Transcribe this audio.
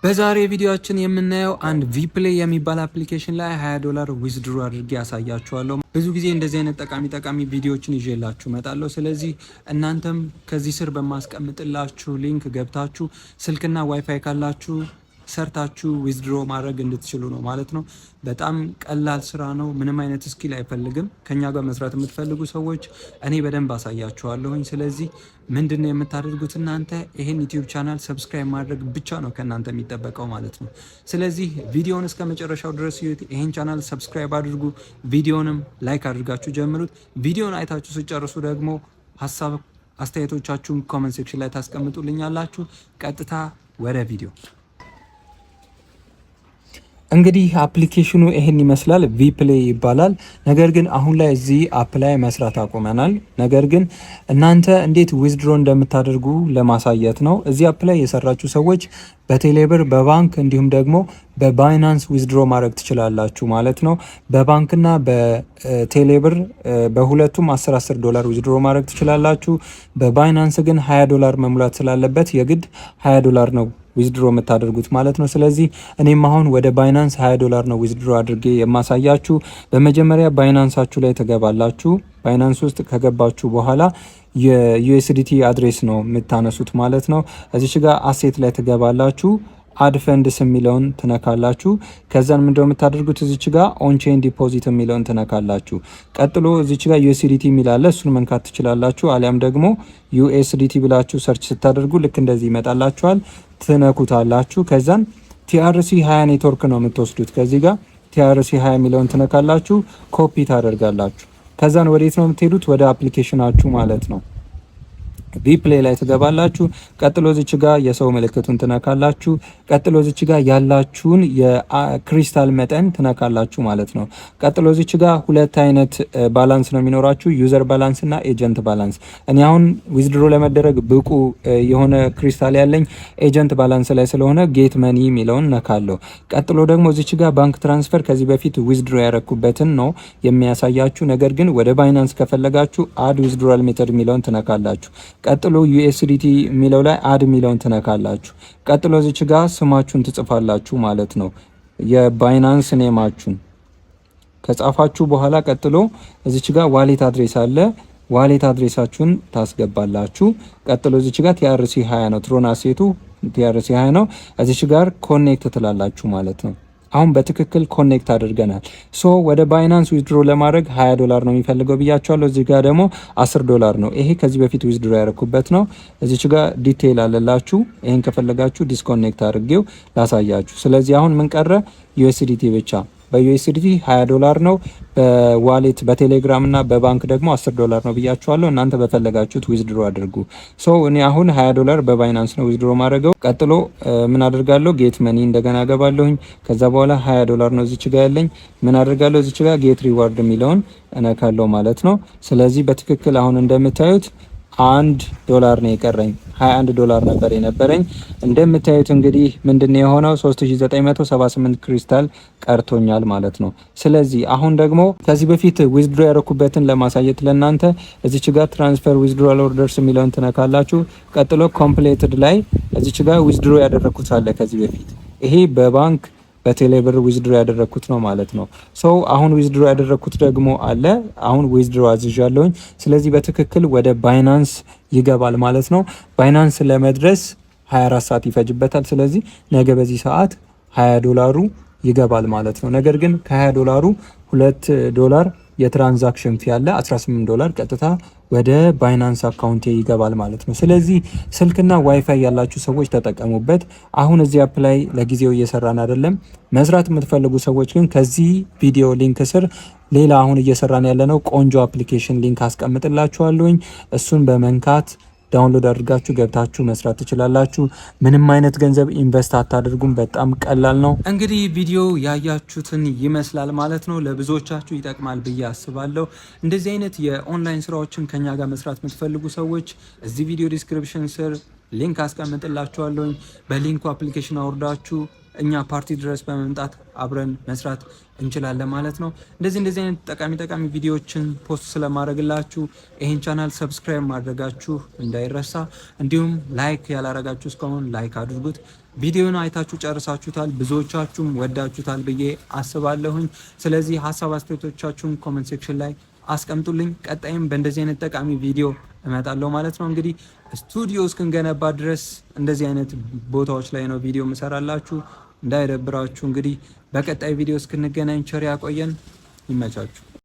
በዛሬ ቪዲዮአችን የምናየው አንድ ቪፕሌይ የሚባል አፕሊኬሽን ላይ $20 ዊዝድሮ አድርጌ ያሳያችኋለሁ። ብዙ ጊዜ እንደዚህ አይነት ጠቃሚ ቪዲዮዎችን ይዤላችሁ እመጣለሁ። ስለዚህ እናንተም ከዚህ ስር በማስቀምጥላችሁ ሊንክ ገብታችሁ ስልክና ዋይፋይ ካላችሁ ሰርታችሁ ዊዝድሮ ማድረግ እንድትችሉ ነው ማለት ነው። በጣም ቀላል ስራ ነው። ምንም አይነት ስኪል አይፈልግም። ከኛ ጋር መስራት የምትፈልጉ ሰዎች እኔ በደንብ አሳያችኋለሁኝ። ስለዚህ ምንድነው የምታደርጉት እናንተ ይሄን ዩቲዩብ ቻናል ሰብስክራይብ ማድረግ ብቻ ነው ከእናንተ የሚጠበቀው ማለት ነው። ስለዚህ ቪዲዮውን እስከ መጨረሻው ድረስ ይዩት። ይሄን ቻናል ሰብስክራይብ አድርጉ። ቪዲዮንም ላይክ አድርጋችሁ ጀምሩት። ቪዲዮውን አይታችሁ ስጨርሱ ደግሞ ሀሳብ አስተያየቶቻችሁን ኮሜንት ሴክሽን ላይ ታስቀምጡልኛላችሁ። ቀጥታ ወደ ቪዲዮ እንግዲህ አፕሊኬሽኑ ይሄን ይመስላል። ቪፕሌይ ይባላል። ነገር ግን አሁን ላይ እዚህ አፕ ላይ መስራት አቁመናል። ነገር ግን እናንተ እንዴት ዊዝድሮ እንደምታደርጉ ለማሳየት ነው። እዚህ አፕ ላይ የሰራችሁ ሰዎች በቴሌብር በባንክ እንዲሁም ደግሞ በባይናንስ ዊዝድሮ ማድረግ ትችላላችሁ ማለት ነው። በባንክና በቴሌብር በሁለቱም $10 ዊዝድሮ ማድረግ ትችላላችሁ። በባይናንስ ግን $20 መሙላት ስላለበት የግድ $20 ነው ዊዝድሮ የምታደርጉት ማለት ነው። ስለዚህ እኔም አሁን ወደ ባይናንስ $20 ነው ዊዝድሮ አድርጌ የማሳያችሁ። በመጀመሪያ ባይናንሳችሁ ላይ ትገባላችሁ። ባይናንስ ውስጥ ከገባችሁ በኋላ የዩኤስዲቲ አድሬስ ነው የምታነሱት ማለት ነው። እዚች ጋር አሴት ላይ ትገባላችሁ። አድ ፈንድስ የሚለውን ትነካላችሁ። ከዛን ምንድነው የምታደርጉት እዚች ጋር ኦንቼን ዲፖዚት የሚለውን ትነካላችሁ። ቀጥሎ እዚች ጋር ዩኤስዲቲ የሚላለ እሱን መንካት ትችላላችሁ። አሊያም ደግሞ ዩኤስዲቲ ብላችሁ ሰርች ስታደርጉ ልክ እንደዚህ ይመጣላችኋል። ትነኩታላችሁ። ከዛን ቲአርሲ 20 ኔትወርክ ነው የምትወስዱት። ከዚህ ጋር ቲአርሲ 20 የሚለውን ትነካላችሁ። ኮፒ ታደርጋላችሁ። ከዛን ወዴት ነው የምትሄዱት? ወደ አፕሊኬሽናችሁ ማለት ነው። ቪፕሌይ ላይ ትገባላችሁ። ቀጥሎ እዚች ጋር የሰው ምልክቱን ትነካላችሁ። ቀጥሎ እዚች ጋር ያላችሁን የክሪስታል መጠን ትነካላችሁ ማለት ነው። ቀጥሎ እዚች ጋር ሁለት አይነት ባላንስ ነው የሚኖራችሁ፣ ዩዘር ባላንስ እና ኤጀንት ባላንስ። እኔ አሁን ዊዝድሮ ለመደረግ ብቁ የሆነ ክሪስታል ያለኝ ኤጀንት ባላንስ ላይ ስለሆነ ጌት መኒ የሚለውን ነካለሁ። ቀጥሎ ደግሞ እዚች ጋር ባንክ ትራንስፈር ከዚህ በፊት ዊዝድሮ ያረኩበትን ነው የሚያሳያችሁ። ነገር ግን ወደ ባይናንስ ከፈለጋችሁ አድ ዊዝድሮዋል ሜተድ የሚለውን ትነካላችሁ። ቀጥሎ ዩኤስዲቲ የሚለው ላይ አድ የሚለውን ትነካላችሁ። ቀጥሎ እዚች ጋር ስማችሁን ትጽፋላችሁ ማለት ነው። የባይናንስ ኔማችሁን ከጻፋችሁ በኋላ ቀጥሎ እዚች ጋር ዋሌት አድሬስ አለ። ዋሌት አድሬሳችሁን ታስገባላችሁ። ቀጥሎ እዚች ጋር ቲአርሲ 20 ነው፣ ትሮን አሴቱ ቲአርሲ 20 ነው። እዚች ጋር ኮኔክት ትላላችሁ ማለት ነው። አሁን በትክክል ኮኔክት አድርገናል። ሶ ወደ ባይናንስ ዊዝድሮ ለማድረግ $20 ነው የሚፈልገው ብያቸዋለሁ። እዚህ ጋር ደግሞ $10 ነው። ይሄ ከዚህ በፊት ዊዝድሮ ያረኩበት ነው። እዚች ጋር ዲቴይል አለላችሁ። ይሄን ከፈለጋችሁ ዲስኮኔክት አድርጌው ላሳያችሁ። ስለዚህ አሁን ምን ቀረ? ዩኤስዲቲ ብቻ። በዩኤስዲቲ $20 ነው። በዋሌት በቴሌግራም እና በባንክ ደግሞ $10 ነው ብያችኋለሁ። እናንተ በፈለጋችሁት ዊዝድሮ አድርጉ። ሶ እኔ አሁን $20 በባይናንስ ነው ዊዝድሮ ማድረገው። ቀጥሎ ምን አድርጋለሁ? ጌት መኒ እንደገና ገባለሁኝ። ከዛ በኋላ $20 ነው እዚች ጋር ያለኝ። ምን አድርጋለሁ? እዚች ጋር ጌት ሪዋርድ የሚለውን እነካለሁ ማለት ነው። ስለዚህ በትክክል አሁን እንደምታዩት $1 ነው የቀረኝ። $21 ነበር የነበረኝ። እንደምታዩት እንግዲህ ምንድነው የሆነው? 3978 ክሪስታል ቀርቶኛል ማለት ነው። ስለዚህ አሁን ደግሞ ከዚህ በፊት ዊዝድሮ ያረኩበትን ለማሳየት ለናንተ እዚች ጋር ትራንስፈር ዊዝድሮዋል ኦርደርስ የሚለውን ትነካላችሁ። ቀጥሎ ኮምፕሌትድ ላይ እዚች ጋር ዊዝድሮ ያደረኩት አለ ከዚህ በፊት። ይሄ በባንክ በቴሌብር ዊዝድሮ ያደረኩት ነው ማለት ነው። ሶ አሁን ዊዝድሮ ያደረኩት ደግሞ አለ። አሁን ዊዝድሮ አዝዣለሁኝ። ስለዚህ በትክክል ወደ ባይናንስ ይገባል ማለት ነው። ባይናንስ ለመድረስ 24 ሰዓት ይፈጅበታል። ስለዚህ ነገ በዚህ ሰዓት $20 ይገባል ማለት ነው። ነገር ግን ከ$20 $2 የትራንዛክሽን ፊ ያለ $18 ቀጥታ ወደ ባይናንስ አካውንቴ ይገባል ማለት ነው። ስለዚህ ስልክና ዋይፋይ ያላችሁ ሰዎች ተጠቀሙበት። አሁን እዚህ አፕ ላይ ለጊዜው እየሰራን አይደለም። መስራት የምትፈልጉ ሰዎች ግን ከዚህ ቪዲዮ ሊንክ ስር ሌላ አሁን እየሰራን ያለነው ቆንጆ አፕሊኬሽን ሊንክ አስቀምጥላችኋለሁኝ። እሱን በመንካት ዳውንሎድ አድርጋችሁ ገብታችሁ መስራት ትችላላችሁ። ምንም አይነት ገንዘብ ኢንቨስት አታድርጉም። በጣም ቀላል ነው። እንግዲህ ቪዲዮ ያያችሁትን ይመስላል ማለት ነው። ለብዙዎቻችሁ ይጠቅማል ብዬ አስባለሁ። እንደዚህ አይነት የኦንላይን ስራዎችን ከኛ ጋር መስራት የምትፈልጉ ሰዎች እዚህ ቪዲዮ ዲስክሪፕሽን ስር ሊንክ አስቀምጥላችኋለሁ። በሊንኩ አፕሊኬሽን አውርዳችሁ እኛ ፓርቲ ድረስ በመምጣት አብረን መስራት እንችላለን ማለት ነው። እንደዚህ አይነት ጠቃሚ ቪዲዮዎችን ፖስት ስለማድረግላችሁ ይህን ቻናል ሰብስክራይብ ማድረጋችሁ እንዳይረሳ፣ እንዲሁም ላይክ ያላረጋችሁ እስካሁን ላይክ አድርጉት። ቪዲዮን አይታችሁ ጨርሳችሁታል፣ ብዙዎቻችሁም ወዳችሁታል ብዬ አስባለሁኝ። ስለዚህ ሀሳብ አስተያየቶቻችሁን ኮሜንት ሴክሽን ላይ አስቀምጡልኝ። ቀጣይም በእንደዚህ አይነት ጠቃሚ ቪዲዮ እመጣለሁ ማለት ነው። እንግዲህ ስቱዲዮ እስክንገነባ ድረስ እንደዚህ አይነት ቦታዎች ላይ ነው ቪዲዮ ምሰራላችሁ፣ እንዳይደብራችሁ። እንግዲህ በቀጣይ ቪዲዮ እስክንገናኝ ቸር ያቆየን። ይመቻችሁ።